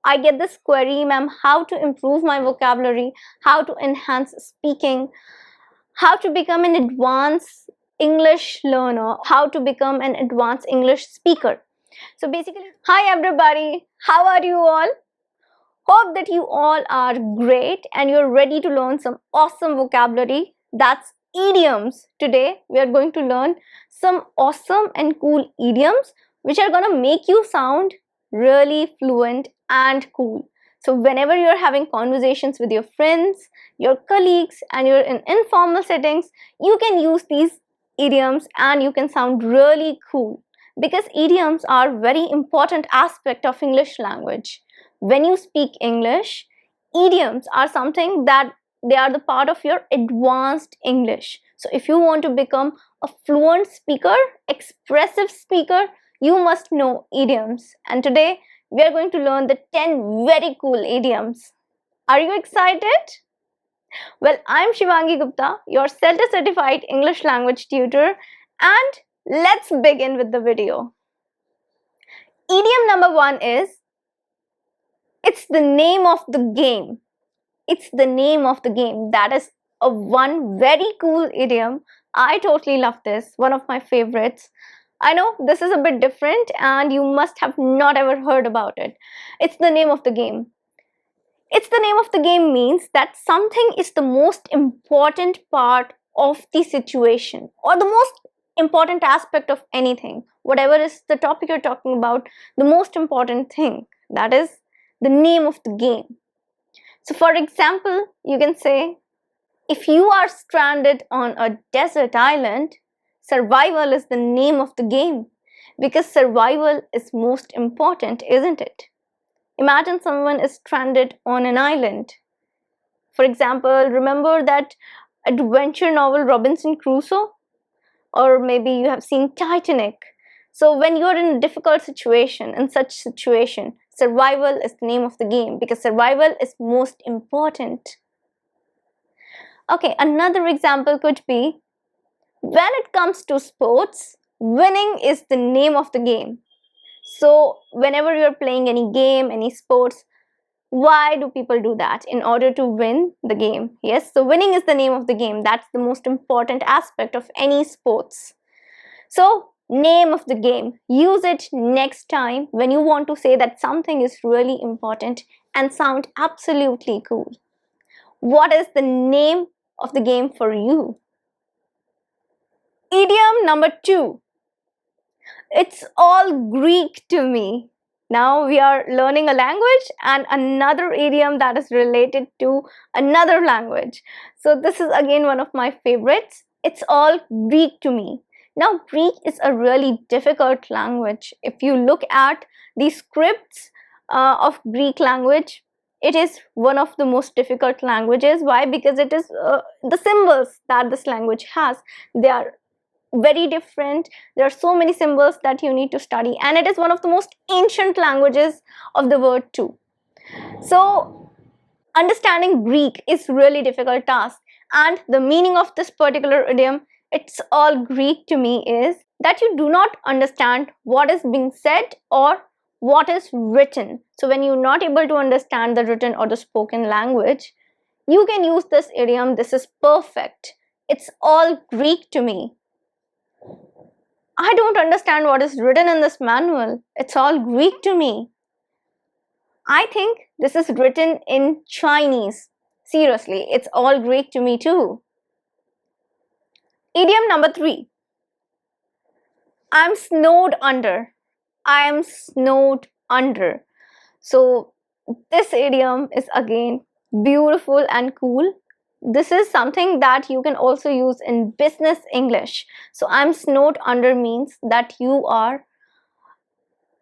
I get this query, ma'am, how to improve my vocabulary, how to enhance speaking, how to become an advanced English learner, how to become an advanced English speaker. So basically, hi everybody, how are you all? Hope that you all are great and you're ready to learn some awesome vocabulary. That's idioms. Today we are going to learn some awesome and cool idioms which are going to make you sound really fluent and cool. So whenever you're having conversations with your friends, your colleagues, and you're in informal settings, you can use these idioms and you can sound really cool, because idioms are very important aspect of English language. When you speak English, idioms are something that they are the part of your advanced English. So if you want to become a fluent speaker, expressive speaker, you must know idioms. And today we are going to learn the 10 very cool idioms. Are you excited? Well, I'm Shivangi Gupta, your CELTA certified English language tutor, and let's begin with the video. Idiom number 1 is, it's the name of the game. It's the name of the game. That is a one very cool idiom. I totally love this. One of my favorites. I know this is a bit different and you must have not ever heard about it. It's the name of the game. It's the name of the game means that something is the most important part of the situation or the most important aspect of anything. Whatever is the topic you're talking about, the most important thing, that is the name of the game. So for example, you can say, if you are stranded on a desert island, survival is the name of the game, because survival is most important, isn't it? Imagine someone is stranded on an island. For example, remember that adventure novel Robinson Crusoe? Or maybe you have seen Titanic. So when you're in a difficult situation, in such situation, survival is the name of the game, because survival is most important. Okay, another example could be, when it comes to sports, winning is the name of the game. So whenever you're playing any game, any sports, why do people do that? In order to win the game. Yes, so winning is the name of the game. That's the most important aspect of any sports. So name of the game. Use it next time when you want to say that something is really important and sound absolutely cool. What is the name of the game for you? Idiom number 2. It's all Greek to me. Now we are learning a language and another idiom that is related to another language. So this is again one of my favorites. It's all Greek to me. Now Greek is a really difficult language. If you look at the scripts of Greek language, it is one of the most difficult languages. Why? Because it is the symbols that this language has, they are very different. There are so many symbols that you need to study, and it is one of the most ancient languages of the world too. So understanding Greek is really difficult task, and the meaning of this particular idiom, it's all Greek to me, is that you do not understand what is being said or what is written. So when you're not able to understand the written or the spoken language, you can use this idiom. This is perfect. It's all Greek to me. I don't understand what is written in this manual. It's all Greek to me. I think this is written in Chinese. Seriously, it's all Greek to me too. Idiom number 3. I'm snowed under. I am snowed under. So this idiom is again beautiful and cool. This is something that you can also use in business English. So I'm snowed under means that you are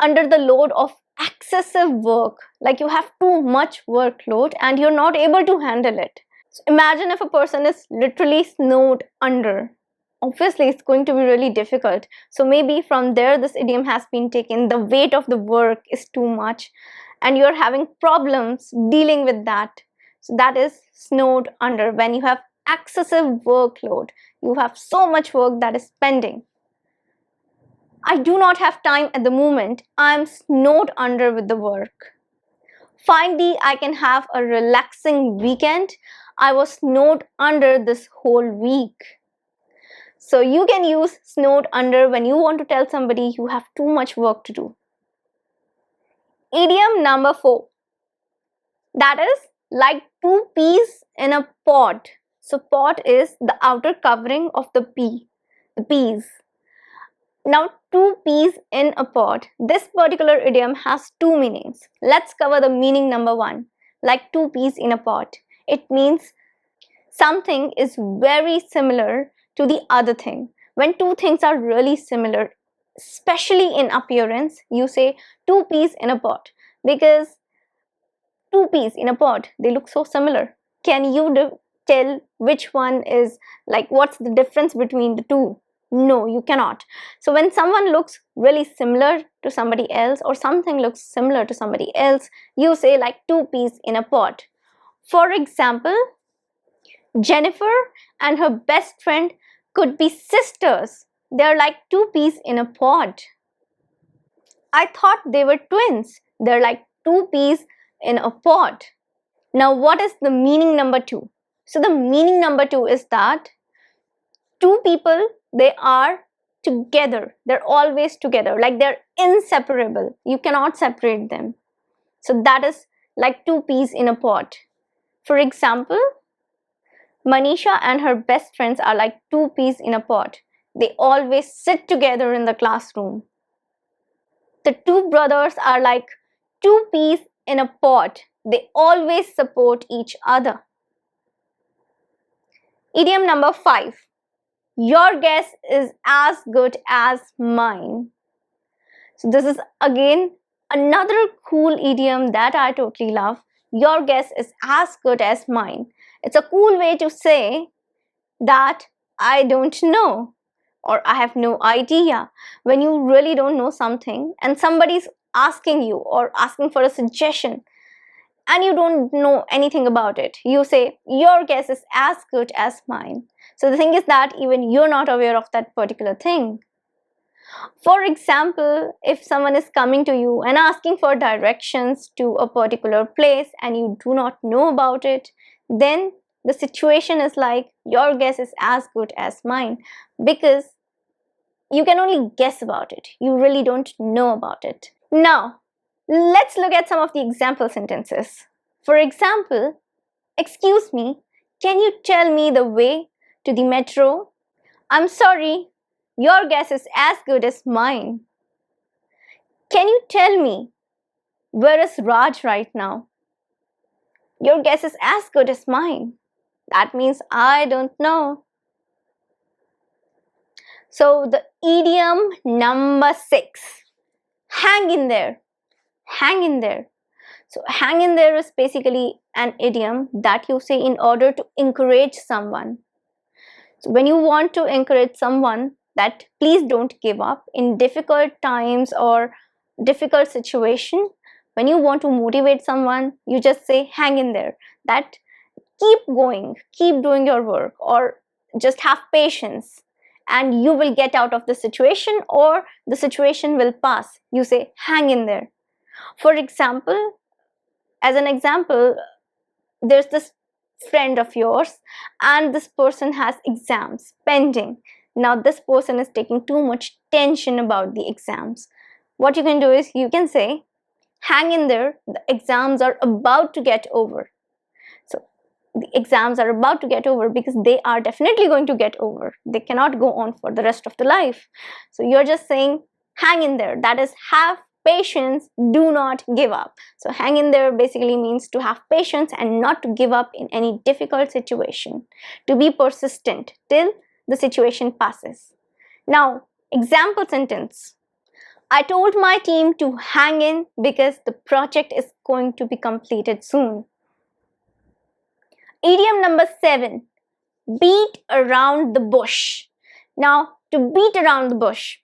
under the load of excessive work, like you have too much workload and you're not able to handle it. So imagine if a person is literally snowed under. Obviously it's going to be really difficult. So maybe from there this idiom has been taken. The weight of the work is too much and you're having problems dealing with that. So that is snowed under. When you have excessive workload, you have so much work that is pending. I do not have time at the moment. I'm snowed under with the work. Finally, I can have a relaxing weekend. I was snowed under this whole week. So you can use snowed under when you want to tell somebody you have too much work to do. Idiom number 4. That is like two peas in a pod. So pod is the outer covering of the pea, the peas. Now two peas in a pod. This particular idiom has two meanings. Let's cover the meaning number 1. Like two peas in a pod. It means something is very similar to the other thing. When two things are really similar, especially in appearance, you say two peas in a pod, because two peas in a pod, they look so similar. Can you tell which one is, like, what's the difference between the two? No, you cannot. So when someone looks really similar to somebody else, or something looks similar to somebody else, you say like two peas in a pod. For example, Jennifer and her best friend could be sisters. They're like two peas in a pod. I thought they were twins. They're like two peas in a pod. Now, what is the meaning number 2? So the meaning number 2 is that two people, they are together. They're always together. Like they're inseparable. You cannot separate them. So that is like two peas in a pod. For example, Manisha and her best friends are like two peas in a pod. They always sit together in the classroom. The two brothers are like two peas in a pod. They always support each other. Idiom number 5. Your guess is as good as mine. So this is again another cool idiom that I totally love. Your guess is as good as mine. It's a cool way to say that I don't know, or I have no idea. When you really don't know something and somebody's asking you or asking for a suggestion and you don't know anything about it, you say your guess is as good as mine. So the thing is that even you're not aware of that particular thing. For example, if someone is coming to you and asking for directions to a particular place and you do not know about it, then the situation is like your guess is as good as mine, because you can only guess about it. You really don't know about it. Now, let's look at some of the example sentences. For example, excuse me, can you tell me the way to the metro? I'm sorry, your guess is as good as mine. Can you tell me where is Raj right now? Your guess is as good as mine. That means I don't know. So the idiom number 6. Hang in there. Hang in there. So hang in there is basically an idiom that you say in order to encourage someone. So when you want to encourage someone that please don't give up in difficult times or difficult situation, when you want to motivate someone, you just say hang in there. That keep going, keep doing your work, or just have patience and you will get out of the situation, or the situation will pass. You say hang in there. For example, as an example, there's this friend of yours and this person has exams pending. Now this person is taking too much tension about the exams. What you can do is you can say hang in there, the exams are about to get over. So the exams are about to get over because they are definitely going to get over. They cannot go on for the rest of the life. So you're just saying hang in there. That is, have patience, do not give up. So hang in there basically means to have patience and not to give up in any difficult situation. To be persistent till the situation passes. Now, example sentence. I told my team to hang in because the project is going to be completed soon. Idiom number 7. Beat around the bush. Now, to beat around the bush.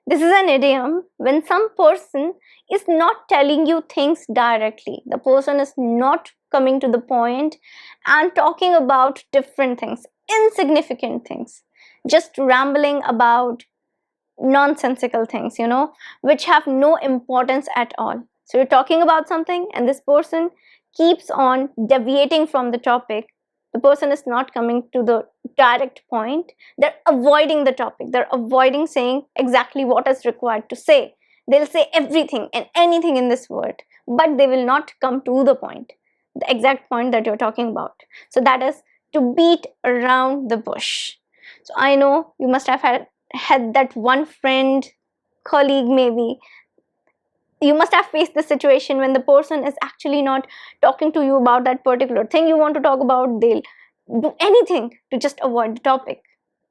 This is an idiom when some person is not telling you things directly. The person is not coming to the point and talking about different things, insignificant things, just rambling about nonsensical things, which have no importance at all. So you're talking about something and this person keeps on deviating from the topic. The person is not coming to the direct point. They're avoiding the topic. They're avoiding saying exactly what is required to say. They'll say everything and anything in this word, but they will not come to the point, the exact point that you're talking about. So that is to beat around the bush. So I know you must have had that one friend, colleague maybe. You must have faced this situation when the person is actually not talking to you about that particular thing you want to talk about. They'll do anything to just avoid the topic.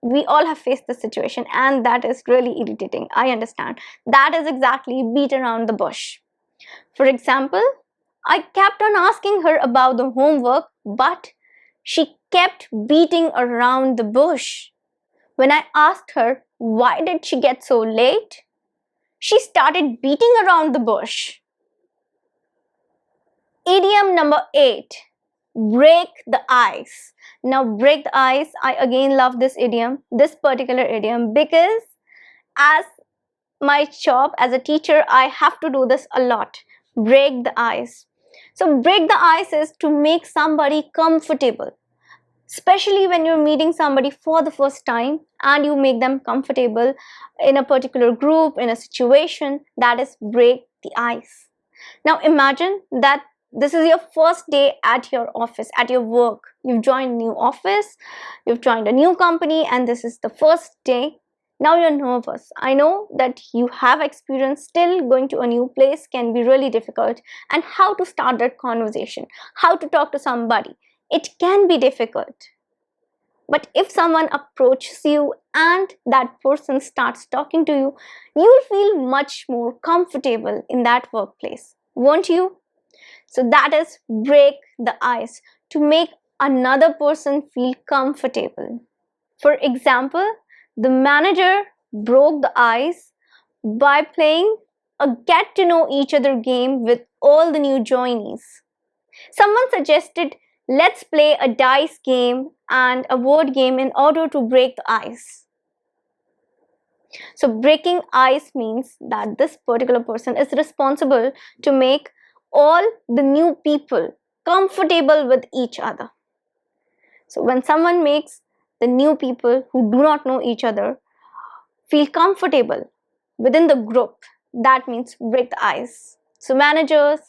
We all have faced this situation, and that is really irritating. I understand. That is exactly beat around the bush. For example, I kept on asking her about the homework, but she kept beating around the bush. When I asked her why did she get so late, she started beating around the bush. Idiom number 8, break the ice. Now, break the ice, I again love this particular idiom, because as my job as a teacher, I have to do this a lot. Break the ice. So, break the ice is to make somebody comfortable. Especially when you're meeting somebody for the first time and you make them comfortable in a particular group, in a situation, that is break the ice. Now imagine that this is your first day at your office, at your work. You've joined a new office, you've joined a new company, and this is the first day. Now you're nervous. I know that you have experience. Still, going to a new place can be really difficult. And how to start that conversation, how to talk to somebody, it can be difficult. But if someone approaches you and that person starts talking to you, you'll feel much more comfortable in that workplace, won't you? So that is break the ice, to make another person feel comfortable. For example, the manager broke the ice by playing a get to know each other game with all the new joinees. Someone suggested, let's play a dice game and a word game in order to break the ice. So breaking ice means that this particular person is responsible to make all the new people comfortable with each other. So when someone makes the new people who do not know each other feel comfortable within the group, that means break the ice. So managers,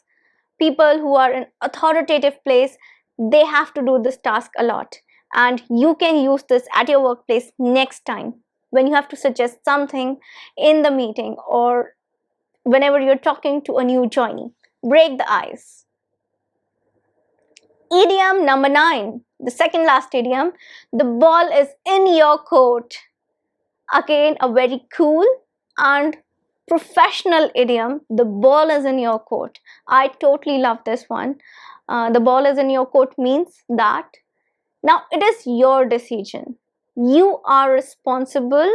people who are in authoritative place, they have to do this task a lot, and you can use this at your workplace next time when you have to suggest something in the meeting or whenever you're talking to a new joinee. Break the ice. Idiom number 9, the second last idiom, the ball is in your court. Again, a very cool and professional idiom. The ball is in your court. I totally love this one. The ball is in your court means that now it is your decision. You are responsible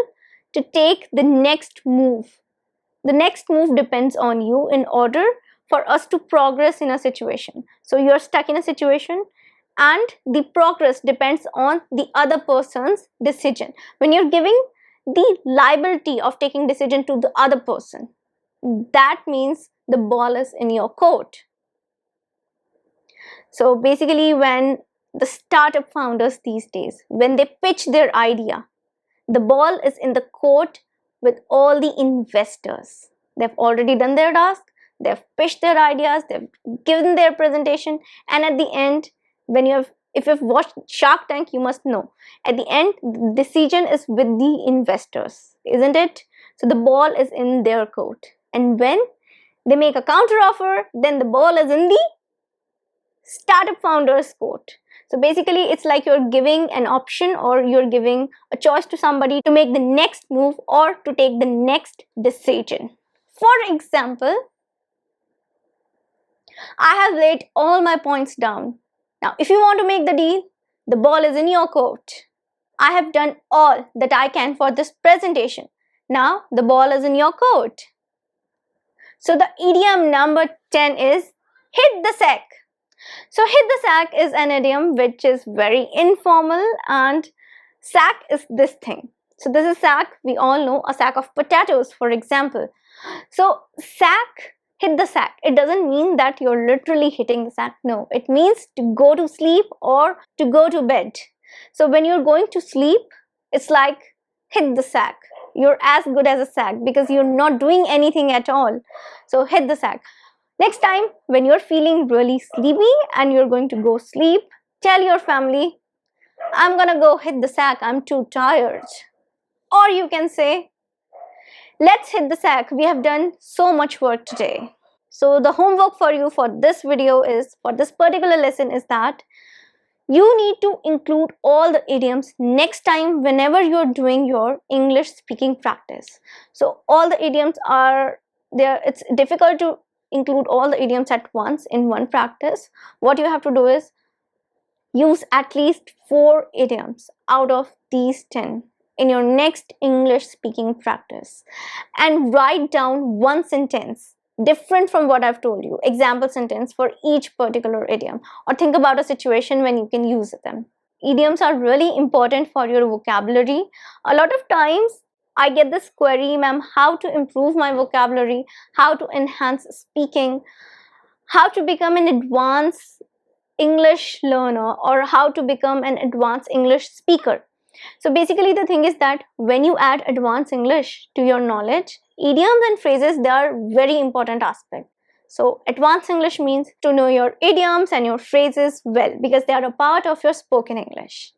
to take the next move. The next move depends on you in order for us to progress in a situation. So you're stuck in a situation and the progress depends on the other person's decision. When you're giving the liability of taking decision to the other person, that means the ball is in your court. So basically, when the startup founders these days, when they pitch their idea, the ball is in the court with all the investors. They've already done their task, they've pitched their ideas, they've given their presentation, and at the end, if you've watched Shark Tank, you must know, at the end, the decision is with the investors, isn't it? So the ball is in their court. And when they make a counter offer, then the ball is in the startup founders court. So basically, it's like you're giving an option or you're giving a choice to somebody to make the next move or to take the next decision. For example, I have laid all my points down. Now, if you want to make the deal, the ball is in your court. I have done all that I can for this presentation. Now, the ball is in your court. So the idiom number 10 is hit the sack. So hit the sack is an idiom which is very informal, and sack is this thing. So this is sack, we all know, a sack of potatoes, for example. So sack, hit the sack. It doesn't mean that you're literally hitting the sack. No, it means to go to sleep or to go to bed. So when you're going to sleep, it's like hit the sack. You're as good as a sack because you're not doing anything at all. So hit the sack. Next time when you're feeling really sleepy and you're going to go sleep, tell your family, I'm gonna go hit the sack, I'm too tired. Or you can say, let's hit the sack, we have done so much work today. So the homework for you for this video is, for this particular lesson, is that you need to include all the idioms next time whenever you're doing your English speaking practice. So all the idioms are there. It's difficult to include all the idioms at once in one practice. What you have to do is use at least 4 idioms out of these 10 in your next English speaking practice, and write down one sentence different from what I've told you, example sentence for each particular idiom, or think about a situation when you can use them. Idioms are really important for your vocabulary. A lot of times I get this query, ma'am, how to improve my vocabulary, how to enhance speaking, how to become an advanced English learner, or how to become an advanced English speaker. So basically the thing is that when you add advanced English to your knowledge, idioms and phrases, they are very important aspect. So advanced English means to know your idioms and your phrases well, because they are a part of your spoken English.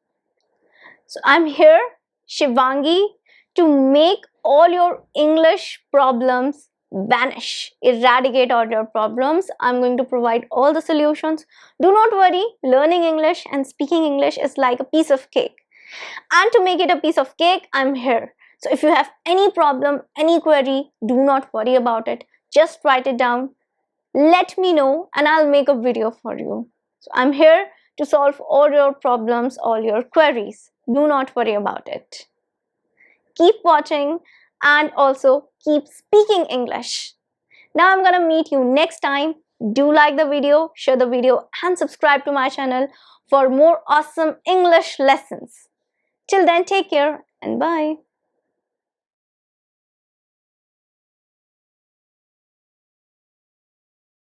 So I'm here, Shivangi, to make all your English problems vanish, eradicate all your problems. I'm going to provide all the solutions. Do not worry, learning English and speaking English is like a piece of cake. And to make it a piece of cake, I'm here. So if you have any problem, any query, do not worry about it. Just write it down. Let me know and I'll make a video for you. So I'm here to solve all your problems, all your queries. Do not worry about it. Keep watching and also keep speaking English. Now I'm gonna meet you next time. Do like the video, share the video and subscribe to my channel for more awesome English lessons. Till then, take care and bye.